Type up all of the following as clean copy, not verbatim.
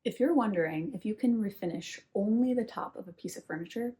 If you're wondering if you can refinish only the top of a piece of furniture,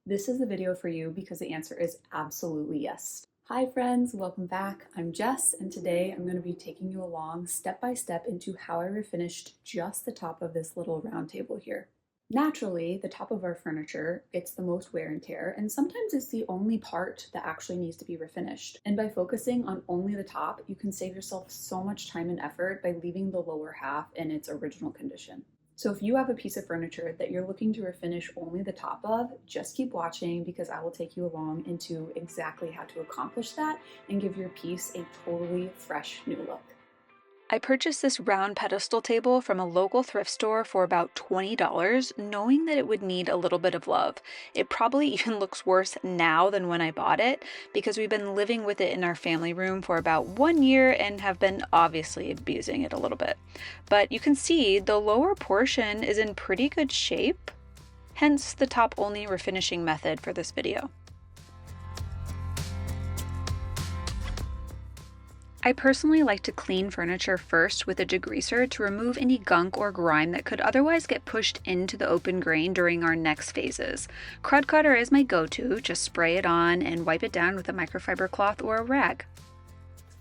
this is the video for you because the answer is absolutely yes. Hi friends, welcome back. I'm Jess, and today I'm going to be taking you along step by step into how I refinished just the top of this little round table here. Naturally, the top of our furniture gets the most wear and tear, and sometimes it's the only part that actually needs to be refinished. And by focusing on only the top, you can save yourself so much time and effort by leaving the lower half in its original condition. So if you have a piece of furniture that you're looking to refinish only the top of, just keep watching because I will take you along into exactly how to accomplish that and give your piece a totally fresh new look. I purchased this round pedestal table from a local thrift store for about $20, knowing that it would need a little bit of love. It probably even looks worse now than when I bought it because we've been living with it in our family room for about 1 year and have been obviously abusing it a little bit. But you can see the lower portion is in pretty good shape, hence the top only refinishing method for this video. I personally like to clean furniture first with a degreaser to remove any gunk or grime that could otherwise get pushed into the open grain during our next phases. Crud cutter is my go-to, just spray it on and wipe it down with a microfiber cloth or a rag.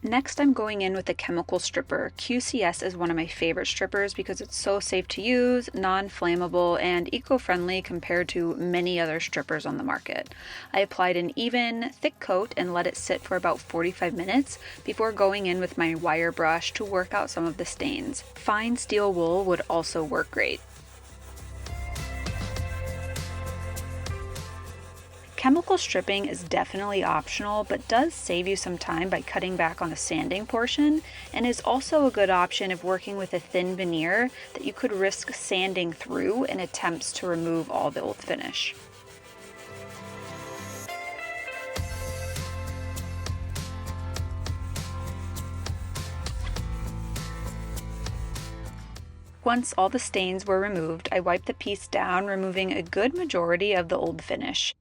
Next, I'm going in with a chemical stripper. QCS is one of my favorite strippers because it's so safe to use, non-flammable, and eco-friendly compared to many other strippers on the market. I applied an even, thick coat and let it sit for about 45 minutes before going in with my wire brush to work out some of the stains. Fine steel wool would also work great. Chemical stripping is definitely optional, but does save you some time by cutting back on the sanding portion, and is also a good option if working with a thin veneer that you could risk sanding through in attempts to remove all the old finish. Once all the stains were removed, I wiped the piece down, removing a good majority of the old finish.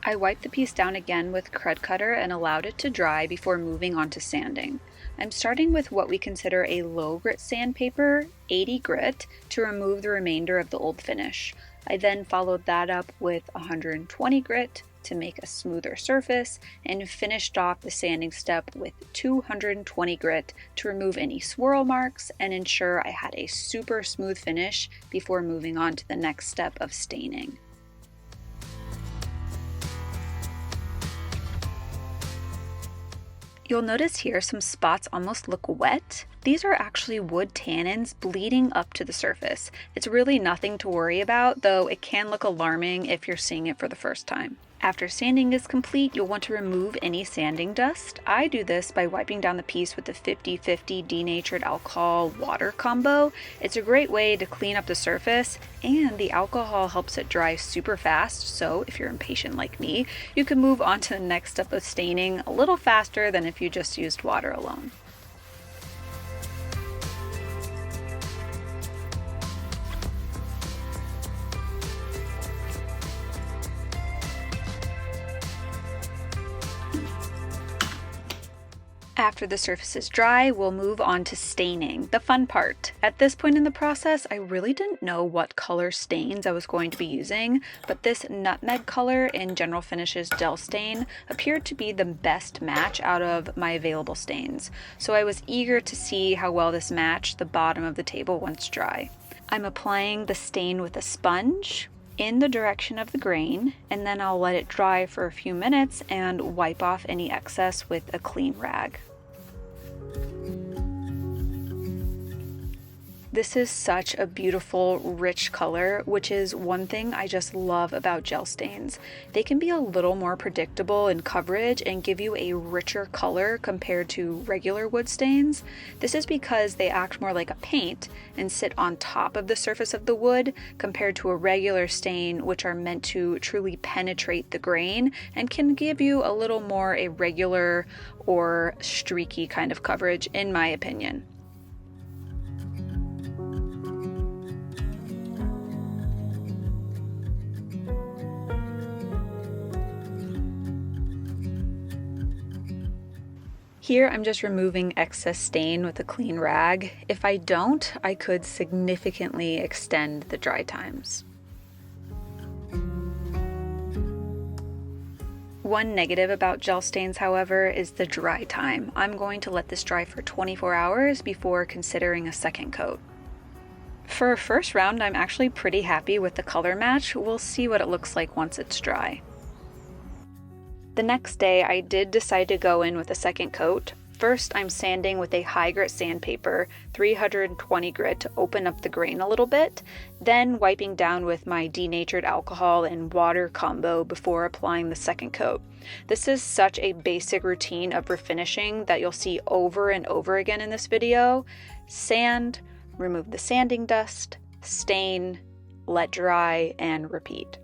I wiped the piece down again with crud cutter and allowed it to dry before moving on to sanding. I'm starting with what we consider a low grit sandpaper, 80 grit, to remove the remainder of the old finish. I then followed that up with 120 grit to make a smoother surface and finished off the sanding step with 220 grit to remove any swirl marks and ensure I had a super smooth finish before moving on to the next step of staining. You'll notice here some spots almost look wet. These are actually wood tannins bleeding up to the surface. It's really nothing to worry about, though it can look alarming if you're seeing it for the first time. After sanding is complete, you'll want to remove any sanding dust. I do this by wiping down the piece with the 50/50 denatured alcohol water combo. It's a great way to clean up the surface, and the alcohol helps it dry super fast, so if you're impatient like me, you can move on to the next step of staining a little faster than if you just used water alone. After the surface is dry, we'll move on to staining, the fun part. At this point in the process, I really didn't know what color stains I was going to be using, but this nutmeg color in General Finishes gel stain appeared to be the best match out of my available stains, so I was eager to see how well this matched the bottom of the table once dry. I'm applying the stain with a sponge in the direction of the grain, and then I'll let it dry for a few minutes and wipe off any excess with a clean rag. This is such a beautiful, rich color, which is one thing I just love about gel stains. They can be a little more predictable in coverage and give you a richer color compared to regular wood stains. This is because they act more like a paint and sit on top of the surface of the wood compared to a regular stain, which are meant to truly penetrate the grain and can give you a little more irregular or streaky kind of coverage, in my opinion. Here I'm just removing excess stain with a clean rag. If I don't, I could significantly extend the dry times. One negative about gel stains, however, is the dry time. I'm going to let this dry for 24 hours before considering a second coat. For a first round, I'm actually pretty happy with the color match. We'll see what it looks like once it's dry. The next day, I did decide to go in with a second coat. First, I'm sanding with a high grit sandpaper, 320 grit, to open up the grain a little bit, then wiping down with my denatured alcohol and water combo before applying the second coat. This is such a basic routine of refinishing that you'll see over and over again in this video. Sand, remove the sanding dust, stain, let dry, and repeat.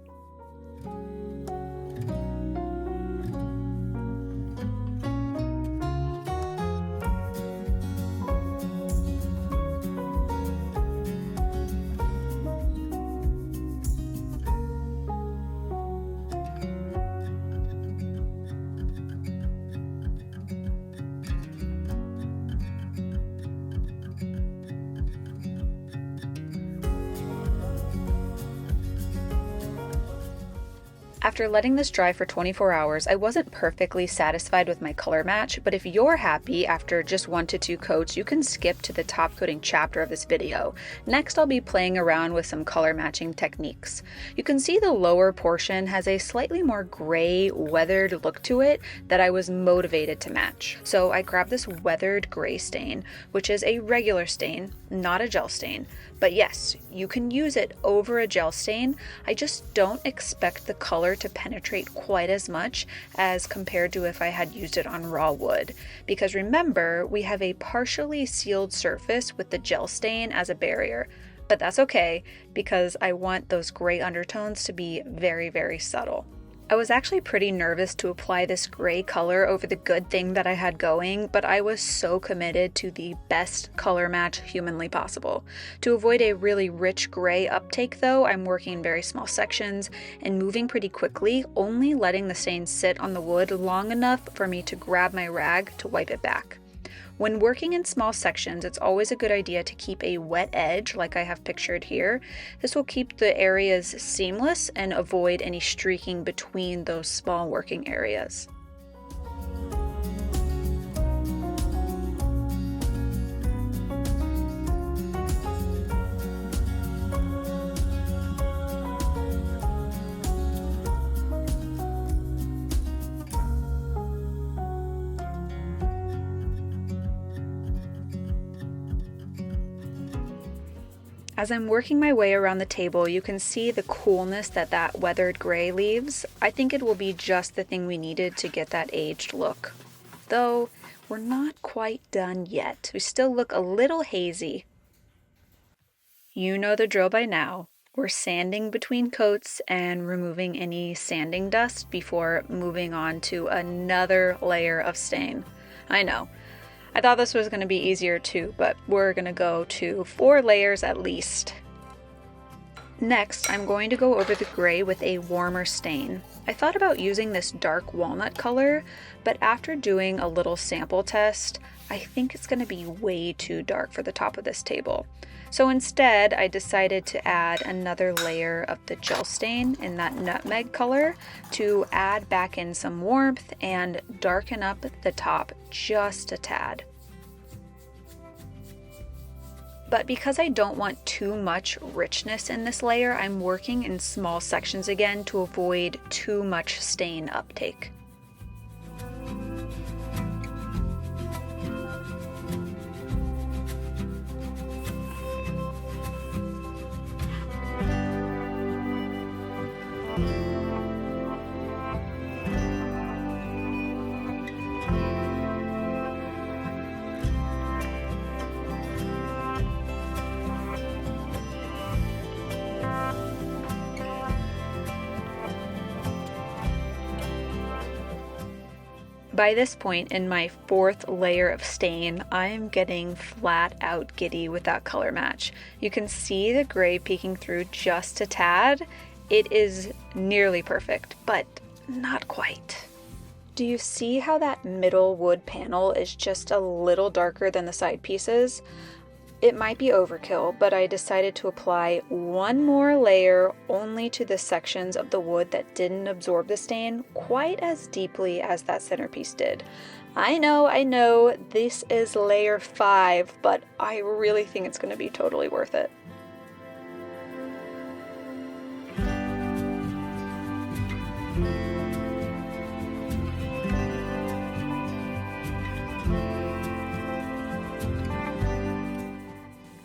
After letting this dry for 24 hours, I wasn't perfectly satisfied with my color match, but if you're happy after just 1 to 2 coats, you can skip to the top coating chapter of this video. Next, I'll be playing around with some color matching techniques. You can see the lower portion has a slightly more gray, weathered look to it that I was motivated to match. So I grabbed this weathered gray stain, which is a regular stain, not a gel stain. But yes, you can use it over a gel stain. I just don't expect the color to penetrate quite as much as compared to if I had used it on raw wood. Because remember, we have a partially sealed surface with the gel stain as a barrier. But that's okay, because I want those gray undertones to be very, very subtle. I was actually pretty nervous to apply this gray color over the good thing that I had going, but I was so committed to the best color match humanly possible. To avoid a really rich gray uptake though, I'm working in very small sections and moving pretty quickly, only letting the stain sit on the wood long enough for me to grab my rag to wipe it back. When working in small sections, it's always a good idea to keep a wet edge like I have pictured here. This will keep the areas seamless and avoid any streaking between those small working areas. As I'm working my way around the table, you can see the coolness that weathered gray leaves. I think it will be just the thing we needed to get that aged look. Though, we're not quite done yet. We still look a little hazy. You know the drill by now. We're sanding between coats and removing any sanding dust before moving on to another layer of stain. I know. I thought this was going to be easier too, but we're going to go to 4 layers at least. Next, I'm going to go over the gray with a warmer stain. I thought about using this dark walnut color, but after doing a little sample test, I think it's going to be way too dark for the top of this table. So instead, I decided to add another layer of the gel stain in that nutmeg color to add back in some warmth and darken up the top just a tad. But because I don't want too much richness in this layer, I'm working in small sections again to avoid too much stain uptake. By this point in my 4th layer of stain, I'm getting flat out giddy with that color match. You can see the gray peeking through just a tad. It is nearly perfect, but not quite. Do you see how that middle wood panel is just a little darker than the side pieces? It might be overkill, but I decided to apply one more layer only to the sections of the wood that didn't absorb the stain quite as deeply as that centerpiece did. I know, this is layer 5, but I really think it's going to be totally worth it.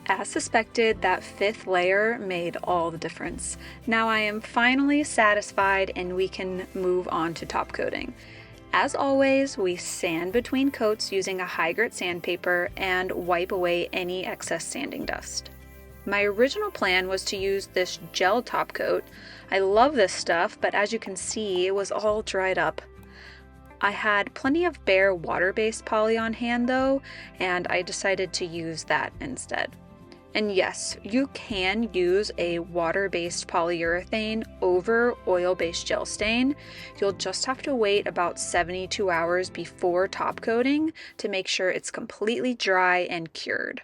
As suspected, that 5th layer made all the difference. Now I am finally satisfied and we can move on to top coating. As always, we sand between coats using a high grit sandpaper and wipe away any excess sanding dust. My original plan was to use this gel top coat. I love this stuff, but as you can see, it was all dried up. I had plenty of bare water-based poly on hand though, and I decided to use that instead. And yes, you can use a water-based polyurethane over oil-based gel stain. You'll just have to wait about 72 hours before top coating to make sure it's completely dry and cured.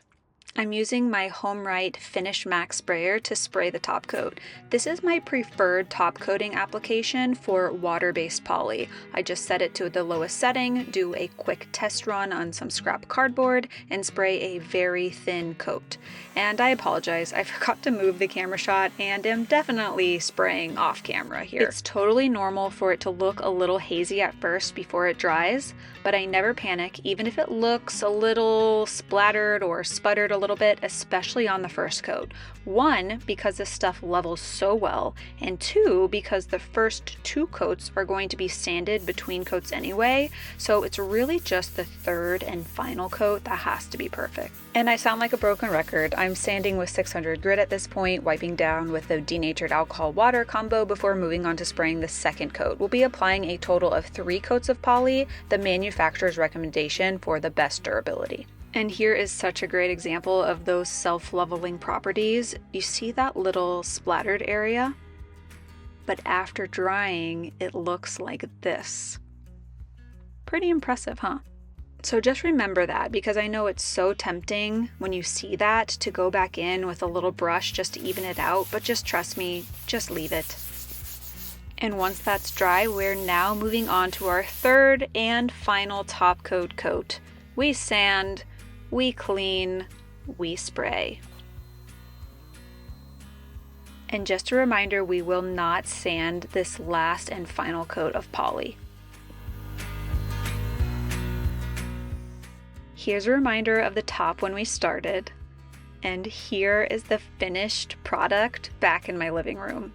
I'm using my HomeRite Finish Max sprayer to spray the top coat. This is my preferred top coating application for water-based poly. I just set it to the lowest setting, do a quick test run on some scrap cardboard, and spray a very thin coat. And I apologize, I forgot to move the camera shot and am definitely spraying off camera here. It's totally normal for it to look a little hazy at first before it dries, but I never panic, even if it looks a little splattered or sputtered a little bit, especially on the first coat. 1, because this stuff levels so well, and 2, because the first 2 coats are going to be sanded between coats anyway, so it's really just the 3rd and final coat that has to be perfect. And I sound like a broken record. I'm sanding with 600 grit at this point, wiping down with the denatured alcohol water combo before moving on to spraying the 2nd coat. We'll be applying a total of 3 coats of poly, the manufacturer's recommendation for the best durability. And here is such a great example of those self-leveling properties. You see that little splattered area? But after drying, it looks like this. Pretty impressive, huh? So just remember that, because I know it's so tempting when you see that to go back in with a little brush just to even it out, but just trust me, just leave it. And once that's dry, we're now moving on to our 3rd and final top coat. We sand, we clean, we spray. And just a reminder, we will not sand this last and final coat of poly. Here's a reminder of the top when we started, and here is the finished product back in my living room.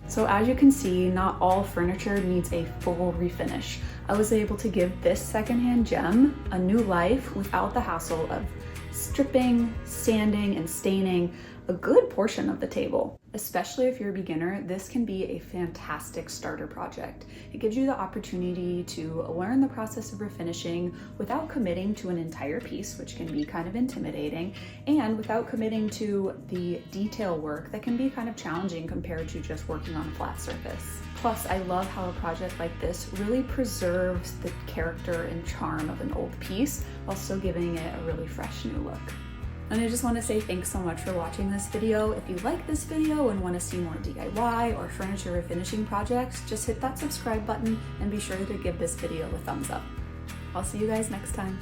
So as you can see, not all furniture needs a full refinish. I was able to give this secondhand gem a new life without the hassle of stripping, sanding, and staining a good portion of the table. Especially if you're a beginner, this can be a fantastic starter project. It gives you the opportunity to learn the process of refinishing without committing to an entire piece, which can be kind of intimidating, and without committing to the detail work that can be kind of challenging compared to just working on a flat surface. Plus, I love how a project like this really preserves the character and charm of an old piece while still giving it a really fresh new look. And I just want to say thanks so much for watching this video. If you like this video and want to see more DIY or furniture refinishing projects, just hit that subscribe button and be sure to give this video a thumbs up. I'll see you guys next time.